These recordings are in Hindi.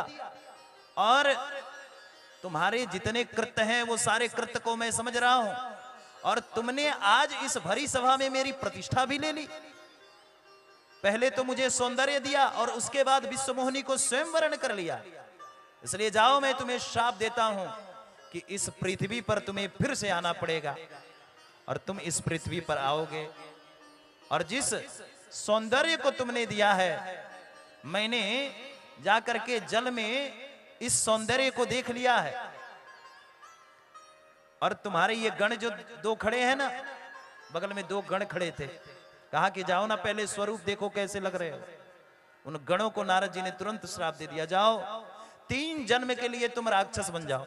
दिया, और तुम्हारे जितने कृत्य हैं वो सारे कृत्य को मैं समझ रहा हूं, और तुमने आज इस भरी सभा में मेरी प्रतिष्ठा भी ले ली। पहले तो मुझे सौंदर्य दिया और उसके बाद विश्वमोहिनी को स्वयं वरण कर लिया। इसलिए जाओ, मैं तुम्हें श्राप देता हूं कि इस पृथ्वी पर तुम्हें फिर से आना पड़ेगा, और तुम इस पृथ्वी पर आओगे, और जिस सौंदर्य को तुमने दिया है, मैंने जाकर के जल में इस सौंदर्य को देख लिया है। और तुम्हारे ये गण जो दो खड़े हैं ना, बगल में दो गण खड़े थे, कहा कि जाओ ना पहले स्वरूप देखो कैसे लग रहे हो। उन गणों को नारद जी ने तुरंत श्राप दे दिया, जाओ 3 जन्म के लिए तुम राक्षस बन जाओ।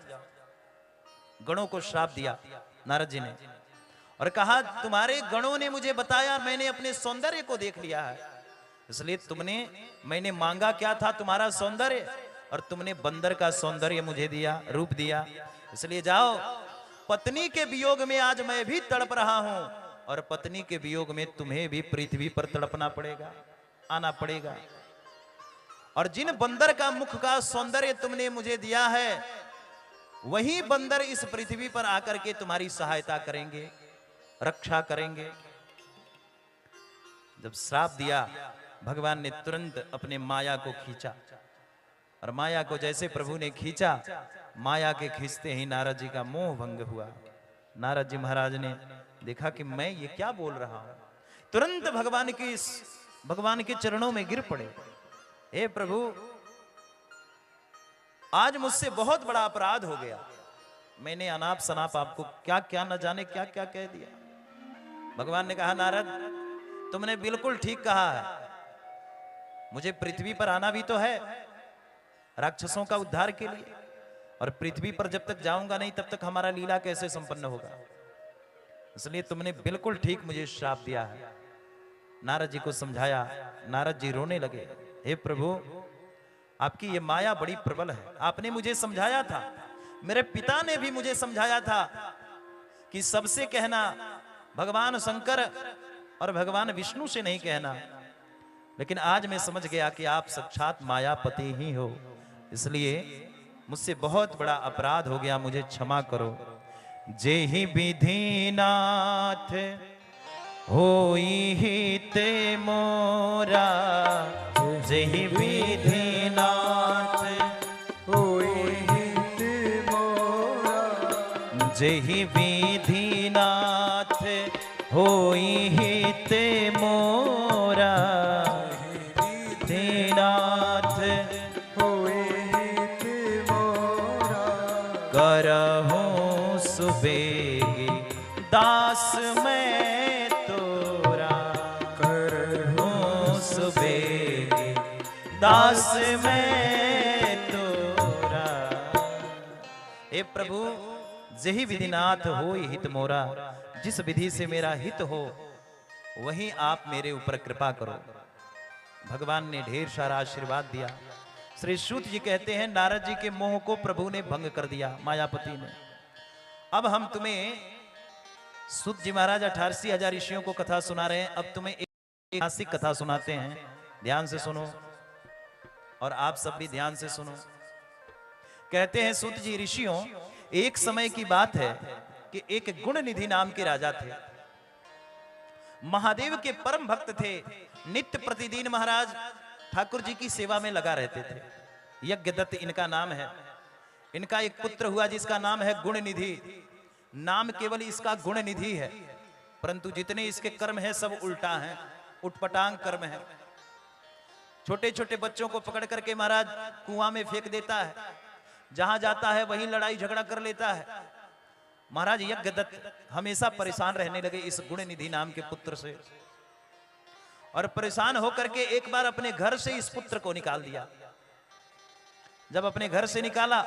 गणों को श्राप दिया नारद जी ने, और कहा तुम्हारे गणों ने मुझे बताया, मैंने अपने सौंदर्य को देख लिया है, इसलिए मैंने मांगा क्या था, तुम्हारा सौंदर्य, और तुमने बंदर का सौंदर्य मुझे दिया, रूप दिया। इसलिए जाओ, पत्नी के वियोग में आज मैं भी तड़प रहा हूं, और पत्नी के वियोग में तुम्हें भी पृथ्वी पर तड़पना पड़ेगा, आना पड़ेगा। और जिन बंदर का मुख का सौंदर्य तुमने मुझे दिया है, वही बंदर इस पृथ्वी पर आकर के तुम्हारी सहायता करेंगे, रक्षा करेंगे। जब श्राप दिया, भगवान ने तुरंत अपने माया को खींचा, और माया को जैसे प्रभु ने खींचा, माया के खींचते ही नारद जी का मोह भंग हुआ। नारद जी महाराज ने देखा कि मैं ये क्या बोल रहा हूं, तुरंत भगवान के चरणों में गिर पड़े। हे प्रभु, आज मुझसे बहुत बड़ा अपराध हो गया, मैंने अनाप शनाप आपको क्या क्या न जाने क्या क्या कह दिया। भगवान ने कहा, नारद तुमने बिल्कुल ठीक कहा है, मुझे पृथ्वी पर आना भी तो है राक्षसों का उद्धार के लिए, और पृथ्वी पर जब तक जाऊंगा नहीं तब तक हमारा लीला कैसे संपन्न होगा, इसलिए तुमने बिल्कुल ठीक मुझे श्राप दिया है। नारद जी को समझाया, नारद जी रोने लगे, हे प्रभु आपकी ये माया बड़ी प्रबल है, आपने मुझे समझाया था, मेरे पिता ने भी मुझे समझाया था कि सबसे कहना भगवान शंकर और भगवान विष्णु से नहीं कहना, लेकिन आज मैं समझ गया कि आप साक्षात मायापति ही हो, इसलिए मुझसे बहुत बड़ा अपराध हो गया, मुझे क्षमा करो। जेहि विधिनाथ होई हित मोरा, जेहि विधिनाथ होई हित मोरा, जेहि विधिनाथ होई हित मोरा, विधिनाथ होई हित मोरा, करहु सुबेगी दास मैं तोरा, करहु सुबेगी दास मैं तोरा। हे प्रभु, जेहि विधिनाथ होई हित मोरा, जिस विधि से मेरा हित हो वही आप मेरे ऊपर कृपा करो। भगवान ने ढेर सारा आशीर्वाद दिया। श्री सूत जी कहते हैं, नारद जी के मोह को प्रभु ने भंग कर दिया, मायापति ने। अब हम तुम्हें, सूत जी महाराज 88,000 ऋषियों को कथा सुना रहे हैं, अब तुम्हें एक ऐतिहासिक कथा सुनाते हैं, ध्यान से सुनो, और आप सब भी ध्यान से सुनो। कहते हैं सूत जी, ऋषियों, एक समय की बात है कि एक गुण निधि नाम के राजा थे, महादेव के परम भक्त थे, नित्य प्रतिदिन महाराज ठाकुर जी की सेवा में लगा रहते थे। यज्ञदत्त इनका नाम है। इनका एक पुत्र हुआ जिसका नाम है गुण निधि। नाम केवल इसका गुण निधि है, परंतु जितने इसके कर्म हैं सब उल्टा हैं, उटपटांग कर्म है। छोटे छोटे बच्चों को पकड़ करके महाराज कुआं में फेंक देता है, जहां जाता है वहीं लड़ाई झगड़ा कर लेता है। महाराज यज्ञदत्त हमेशा परेशान रहने लगे इस गुण निधि नाम के पुत्र से, और परेशान होकर के एक बार अपने घर से इस पुत्र को निकाल दिया। जब अपने घर से निकाला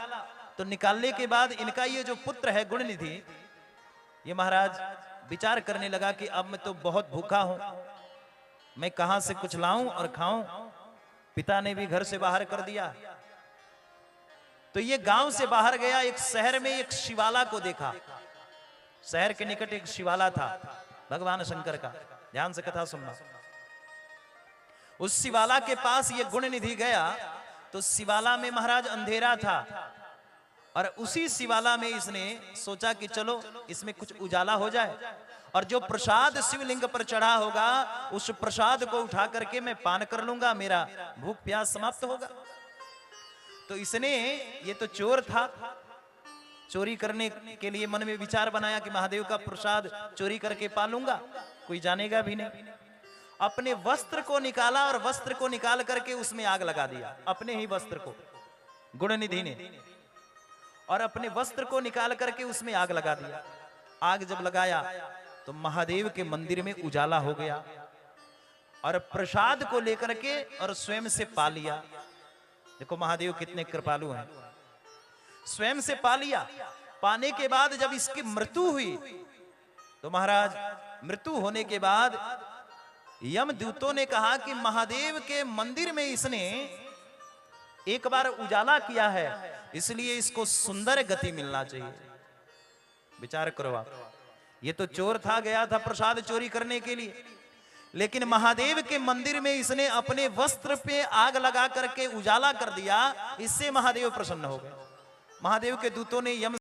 तो निकालने के बाद इनका ये जो पुत्र है गुण निधि, ये महाराज विचार करने लगा कि अब मैं तो बहुत भूखा हूं, मैं कहां से कुछ लाऊं और खाऊं। पिता ने भी घर से बाहर कर दिया, तो ये गांव से बाहर गया, एक शहर में एक शिवाला को देखा। शहर के निकट एक शिवाला था भगवान शंकर का, ध्यान से कथा सुनना। उस शिवाला के पास ये गुण निधि गया तो शिवाला में महाराज अंधेरा था और उसी शिवाला में इसने सोचा कि चलो इसमें कुछ उजाला हो जाए और जो प्रसाद शिवलिंग पर चढ़ा होगा उस प्रसाद को उठा करके मैं पान कर लूंगा, मेरा भूख प्यास समाप्त होगा। तो इसने, ये तो चोर था, चोरी करने के लिए मन में विचार बनाया कि महादेव का प्रसाद चोरी करके पालूंगा, कोई जानेगा भी नहीं। अपने वस्त्र को निकाला और वस्त्र को निकाल करके उसमें आग लगा दिया, अपने ही वस्त्र को गुणनिधि ने, और अपने वस्त्र को निकाल करके उसमें आग लगा दिया। आग जब लगाया तो महादेव के मंदिर में उजाला हो गया और प्रसाद को लेकर के और स्वयं से पा लिया। देखो महादेव कितने कृपालु हैं, स्वयं से पा लिया। पाने के बाद जब इसकी मृत्यु हुई तो महाराज मृत्यु होने के बाद यमदूतों ने कहा कि महादेव के मंदिर में इसने एक बार उजाला किया है, इसलिए इसको सुंदर गति मिलना चाहिए। विचार करो आप, ये तो चोर था, गया था प्रसाद चोरी करने के लिए, लेकिन महादेव के मंदिर में इसने अपने वस्त्र पे आग लगा करके उजाला कर दिया। इससे महादेव प्रसन्न हो गए। महादेव के दूतों ने यम